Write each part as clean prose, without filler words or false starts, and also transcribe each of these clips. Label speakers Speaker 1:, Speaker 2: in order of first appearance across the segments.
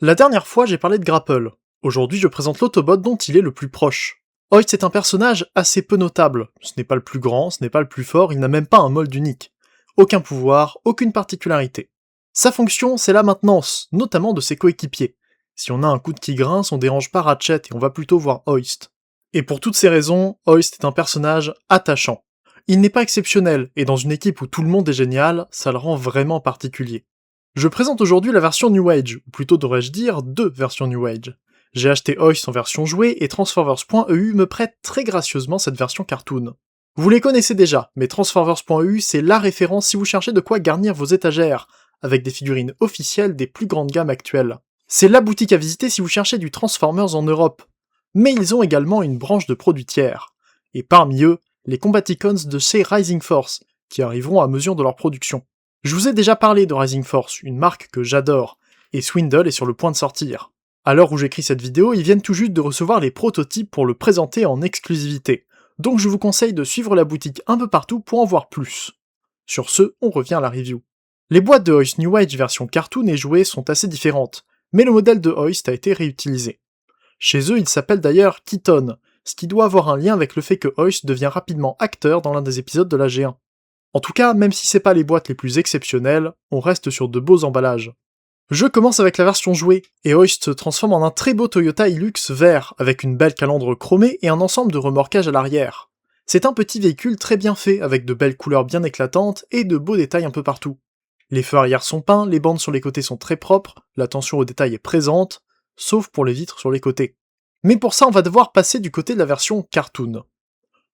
Speaker 1: La dernière fois, j'ai parlé de Grapple. Aujourd'hui, je présente l'Autobot dont il est le plus proche. Hoist est un personnage assez peu notable. Ce n'est pas le plus grand, ce n'est pas le plus fort, il n'a même pas un mold unique. Aucun pouvoir, aucune particularité. Sa fonction, c'est la maintenance, notamment de ses coéquipiers. Si on a un coude qui grince, on dérange pas Ratchet et on va plutôt voir Hoist. Et pour toutes ces raisons, Hoist est un personnage attachant. Il n'est pas exceptionnel, et dans une équipe où tout le monde est génial, ça le rend vraiment particulier. Je présente aujourd'hui la version New Age, ou plutôt devrais-je dire deux versions New Age. J'ai acheté Hoist en version jouée et Transformers.eu me prête très gracieusement cette version cartoon. Vous les connaissez déjà, mais Transformers.eu c'est la référence si vous cherchez de quoi garnir vos étagères, avec des figurines officielles des plus grandes gammes actuelles. C'est la boutique à visiter si vous cherchez du Transformers en Europe. Mais ils ont également une branche de produits tiers. Et parmi eux, les Combaticons de chez Rising Force, qui arriveront à mesure de leur production. Je vous ai déjà parlé de Rising Force, une marque que j'adore, et Swindle est sur le point de sortir. À l'heure où j'écris cette vidéo, ils viennent tout juste de recevoir les prototypes pour le présenter en exclusivité, donc je vous conseille de suivre la boutique un peu partout pour en voir plus. Sur ce, on revient à la review. Les boîtes de Hoist New Age version cartoon et jouets sont assez différentes, mais le modèle de Hoist a été réutilisé. Chez eux, il s'appelle d'ailleurs Keaton, ce qui doit avoir un lien avec le fait que Hoist devient rapidement acteur dans l'un des épisodes de la G1. En tout cas, même si c'est pas les boîtes les plus exceptionnelles, on reste sur de beaux emballages. Je commence avec la version jouée, et Hoist se transforme en un très beau Toyota Hilux vert, avec une belle calandre chromée et un ensemble de remorquage à l'arrière. C'est un petit véhicule très bien fait, avec de belles couleurs bien éclatantes et de beaux détails un peu partout. Les feux arrière sont peints, les bandes sur les côtés sont très propres, l'attention au détail est présente, sauf pour les vitres sur les côtés. Mais pour ça, on va devoir passer du côté de la version cartoon.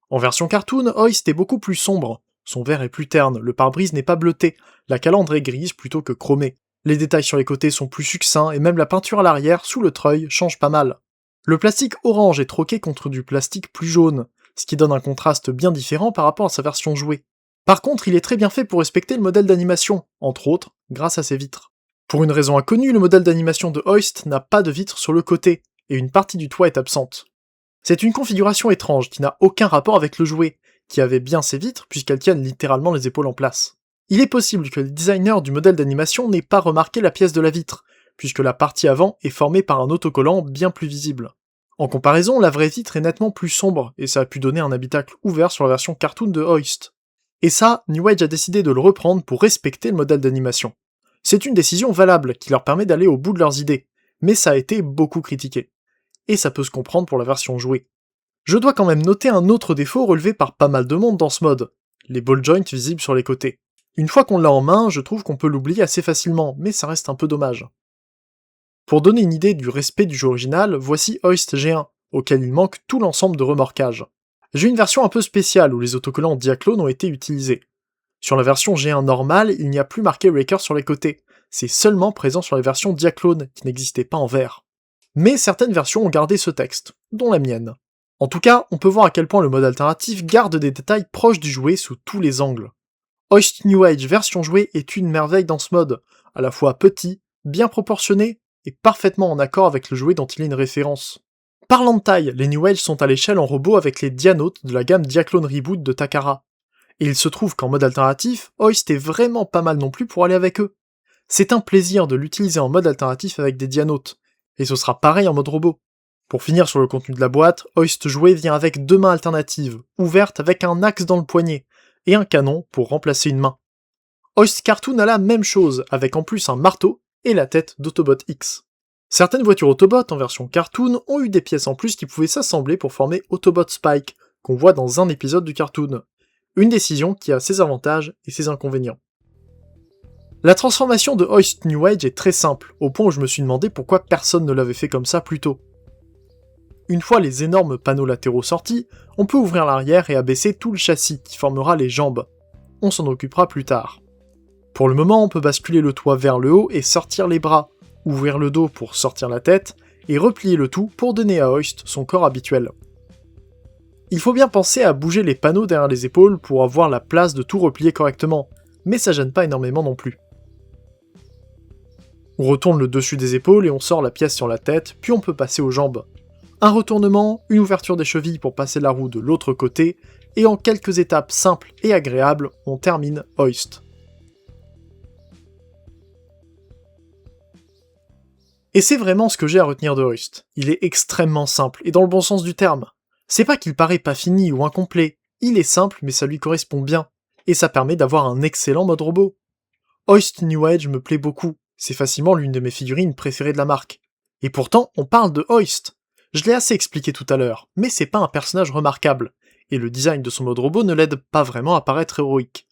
Speaker 1: En version cartoon, Hoist est beaucoup plus sombre. Son verre est plus terne, le pare-brise n'est pas bleuté, la calandre est grise plutôt que chromée. Les détails sur les côtés sont plus succincts et même la peinture à l'arrière, sous le treuil, change pas mal. Le plastique orange est troqué contre du plastique plus jaune, ce qui donne un contraste bien différent par rapport à sa version jouée. Par contre, il est très bien fait pour respecter le modèle d'animation, entre autres, grâce à ses vitres. Pour une raison inconnue, le modèle d'animation de Hoist n'a pas de vitres sur le côté, et une partie du toit est absente. C'est une configuration étrange qui n'a aucun rapport avec le jouet, qui avait bien ses vitres puisqu'elles tiennent littéralement les épaules en place. Il est possible que le designer du modèle d'animation n'ait pas remarqué la pièce de la vitre, puisque la partie avant est formée par un autocollant bien plus visible. En comparaison, la vraie vitre est nettement plus sombre, et ça a pu donner un habitacle ouvert sur la version cartoon de Hoist. Et ça, New Age a décidé de le reprendre pour respecter le modèle d'animation. C'est une décision valable qui leur permet d'aller au bout de leurs idées, mais ça a été beaucoup critiqué. Et ça peut se comprendre pour la version jouée. Je dois quand même noter un autre défaut relevé par pas mal de monde dans ce mode, les ball joints visibles sur les côtés. Une fois qu'on l'a en main, je trouve qu'on peut l'oublier assez facilement, mais ça reste un peu dommage. Pour donner une idée du respect du jeu original, voici Hoist G1, auquel il manque tout l'ensemble de remorquage. J'ai une version un peu spéciale où les autocollants Diaclone ont été utilisés. Sur la version G1 normale, il n'y a plus marqué Wrecker sur les côtés, c'est seulement présent sur les versions Diaclone, qui n'existaient pas en vert. Mais certaines versions ont gardé ce texte, dont la mienne. En tout cas, on peut voir à quel point le mode alternatif garde des détails proches du jouet sous tous les angles. Hoist New Age version jouée est une merveille dans ce mode, à la fois petit, bien proportionné, et parfaitement en accord avec le jouet dont il est une référence. Parlant de taille, les New Age sont à l'échelle en robot avec les Dianotes de la gamme Diaclone Reboot de Takara. Et il se trouve qu'en mode alternatif, Hoist est vraiment pas mal non plus pour aller avec eux. C'est un plaisir de l'utiliser en mode alternatif avec des Dianotes, et ce sera pareil en mode robot. Pour finir sur le contenu de la boîte, Hoist jouet vient avec deux mains alternatives, ouvertes avec un axe dans le poignet, et un canon pour remplacer une main. Hoist Cartoon a la même chose, avec en plus un marteau et la tête d'Autobot X. Certaines voitures Autobot en version cartoon ont eu des pièces en plus qui pouvaient s'assembler pour former Autobot Spike, qu'on voit dans un épisode du cartoon. Une décision qui a ses avantages et ses inconvénients. La transformation de Hoist New Age est très simple, au point où je me suis demandé pourquoi personne ne l'avait fait comme ça plus tôt. Une fois les énormes panneaux latéraux sortis, on peut ouvrir l'arrière et abaisser tout le châssis qui formera les jambes. On s'en occupera plus tard. Pour le moment, on peut basculer le toit vers le haut et sortir les bras, ouvrir le dos pour sortir la tête, et replier le tout pour donner à Hoist son corps habituel. Il faut bien penser à bouger les panneaux derrière les épaules pour avoir la place de tout replier correctement, mais ça gêne pas énormément non plus. On retourne le dessus des épaules et on sort la pièce sur la tête, puis on peut passer aux jambes. Un retournement, une ouverture des chevilles pour passer la roue de l'autre côté, et en quelques étapes simples et agréables, on termine Hoist. Et c'est vraiment ce que j'ai à retenir de Hoist. Il est extrêmement simple, et dans le bon sens du terme. C'est pas qu'il paraît pas fini ou incomplet, il est simple mais ça lui correspond bien, et ça permet d'avoir un excellent mode robot. Hoist New Age me plaît beaucoup, c'est facilement l'une de mes figurines préférées de la marque. Et pourtant, on parle de Hoist. Je l'ai assez expliqué tout à l'heure, mais c'est pas un personnage remarquable, et le design de son mode robot ne l'aide pas vraiment à paraître héroïque.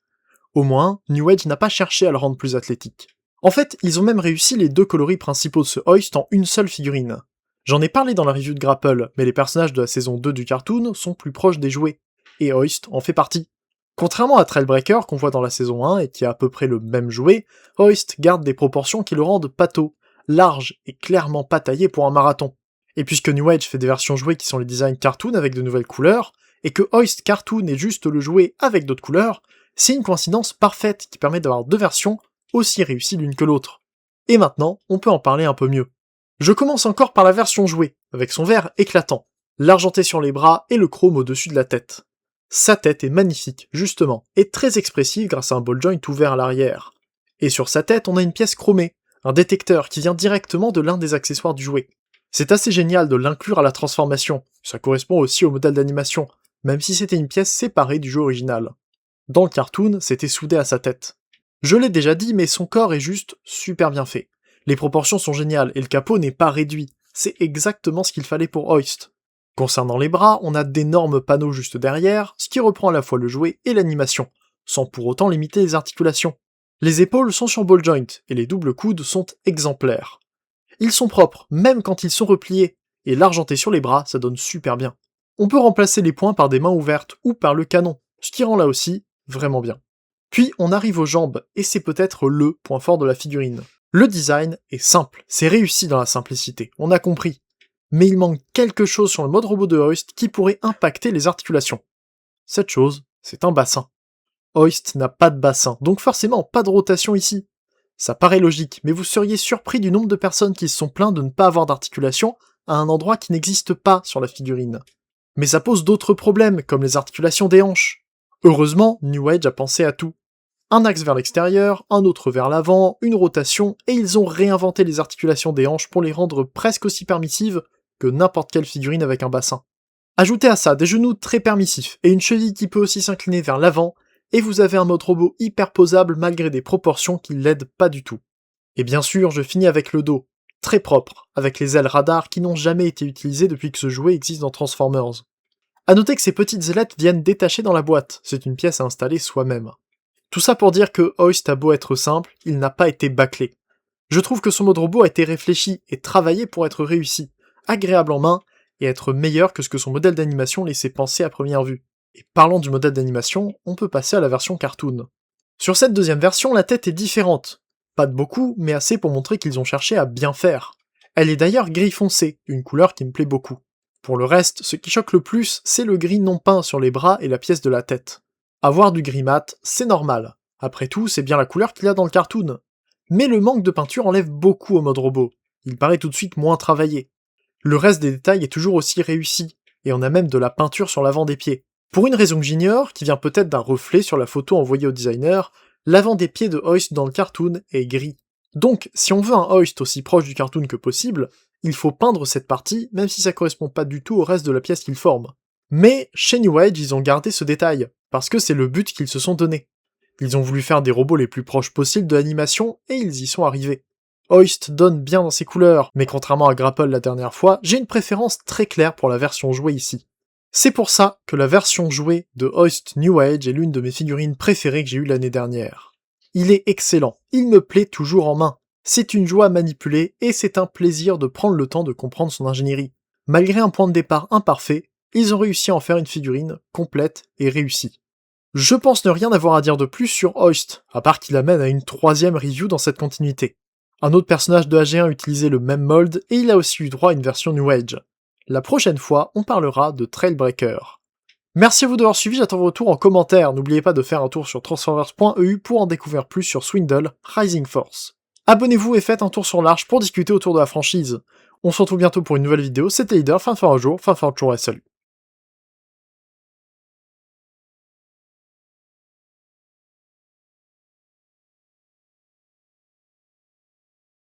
Speaker 1: Au moins, New Age n'a pas cherché à le rendre plus athlétique. En fait, ils ont même réussi les deux coloris principaux de ce Hoist en une seule figurine. J'en ai parlé dans la review de Grapple, mais les personnages de la saison 2 du cartoon sont plus proches des jouets, et Hoist en fait partie. Contrairement à Trailbreaker qu'on voit dans la saison 1 et qui a à peu près le même jouet, Hoist garde des proportions qui le rendent pâteau, large et clairement pas taillé pour un marathon. Et puisque New Age fait des versions jouets qui sont les designs cartoon avec de nouvelles couleurs, et que Hoist Cartoon est juste le jouet avec d'autres couleurs, c'est une coïncidence parfaite qui permet d'avoir deux versions aussi réussies l'une que l'autre. Et maintenant, on peut en parler un peu mieux. Je commence encore par la version jouet, avec son vert éclatant, l'argenté sur les bras et le chrome au-dessus de la tête. Sa tête est magnifique, justement, et très expressive grâce à un ball joint ouvert à l'arrière. Et sur sa tête, on a une pièce chromée, un détecteur qui vient directement de l'un des accessoires du jouet. C'est assez génial de l'inclure à la transformation, ça correspond aussi au modèle d'animation, même si c'était une pièce séparée du jeu original. Dans le cartoon, c'était soudé à sa tête. Je l'ai déjà dit, mais son corps est juste super bien fait. Les proportions sont géniales et le capot n'est pas réduit, c'est exactement ce qu'il fallait pour Hoist. Concernant les bras, on a d'énormes panneaux juste derrière, ce qui reprend à la fois le jouet et l'animation, sans pour autant limiter les articulations. Les épaules sont sur ball joint, et les doubles coudes sont exemplaires. Ils sont propres, même quand ils sont repliés, et l'argenté sur les bras, ça donne super bien. On peut remplacer les poings par des mains ouvertes, ou par le canon, ce qui rend là aussi vraiment bien. Puis on arrive aux jambes, et c'est peut-être le point fort de la figurine. Le design est simple, c'est réussi dans la simplicité, on a compris. Mais il manque quelque chose sur le mode robot de Hoist qui pourrait impacter les articulations. Cette chose, c'est un bassin. Hoist n'a pas de bassin, donc forcément pas de rotation ici. Ça paraît logique, mais vous seriez surpris du nombre de personnes qui se sont plaints de ne pas avoir d'articulation à un endroit qui n'existe pas sur la figurine. Mais ça pose d'autres problèmes, comme les articulations des hanches. Heureusement, New Age a pensé à tout. Un axe vers l'extérieur, un autre vers l'avant, une rotation, et ils ont réinventé les articulations des hanches pour les rendre presque aussi permissives que n'importe quelle figurine avec un bassin. Ajoutez à ça des genoux très permissifs et une cheville qui peut aussi s'incliner vers l'avant, et vous avez un mode robot hyper posable malgré des proportions qui l'aident pas du tout. Et bien sûr, je finis avec le dos, très propre, avec les ailes radar qui n'ont jamais été utilisées depuis que ce jouet existe dans Transformers. A noter que ces petites ailettes viennent détachées dans la boîte, c'est une pièce à installer soi-même. Tout ça pour dire que Hoist a beau être simple, il n'a pas été bâclé. Je trouve que son mode robot a été réfléchi et travaillé pour être réussi, agréable en main, et être meilleur que ce que son modèle d'animation laissait penser à première vue. Et parlant du modèle d'animation, on peut passer à la version cartoon. Sur cette deuxième version, la tête est différente. Pas de beaucoup, mais assez pour montrer qu'ils ont cherché à bien faire. Elle est d'ailleurs gris foncé, une couleur qui me plaît beaucoup. Pour le reste, ce qui choque le plus, c'est le gris non peint sur les bras et la pièce de la tête. Avoir du gris mat, c'est normal. Après tout, c'est bien la couleur qu'il y a dans le cartoon. Mais le manque de peinture enlève beaucoup au mode robot. Il paraît tout de suite moins travaillé. Le reste des détails est toujours aussi réussi, et on a même de la peinture sur l'avant des pieds. Pour une raison que j'ignore, qui vient peut-être d'un reflet sur la photo envoyée au designer, l'avant des pieds de Hoist dans le cartoon est gris. Donc, si on veut un Hoist aussi proche du cartoon que possible, il faut peindre cette partie, même si ça correspond pas du tout au reste de la pièce qu'il forme. Mais, chez New Age, ils ont gardé ce détail, parce que c'est le but qu'ils se sont donné. Ils ont voulu faire des robots les plus proches possibles de l'animation, et ils y sont arrivés. Hoist donne bien dans ses couleurs, mais contrairement à Grapple la dernière fois, j'ai une préférence très claire pour la version jouée ici. C'est pour ça que la version jouée de Hoist New Age est l'une de mes figurines préférées que j'ai eues l'année dernière. Il est excellent, il me plaît toujours en main. C'est une joie à manipuler, et c'est un plaisir de prendre le temps de comprendre son ingénierie. Malgré un point de départ imparfait, ils ont réussi à en faire une figurine complète et réussie. Je pense ne rien avoir à dire de plus sur Hoist, à part qu'il amène à une troisième review dans cette continuité. Un autre personnage de AG1 utilisait le même mold, et il a aussi eu droit à une version New Age. La prochaine fois, on parlera de Trailbreaker. Merci à vous d'avoir suivi, j'attends vos retours en commentaire, n'oubliez pas de faire un tour sur transformers.eu pour en découvrir plus sur Swindle Rising Force. Abonnez-vous et faites un tour sur l'Arche pour discuter autour de la franchise. On se retrouve bientôt pour une nouvelle vidéo, c'était Leader, fin de jour et salut.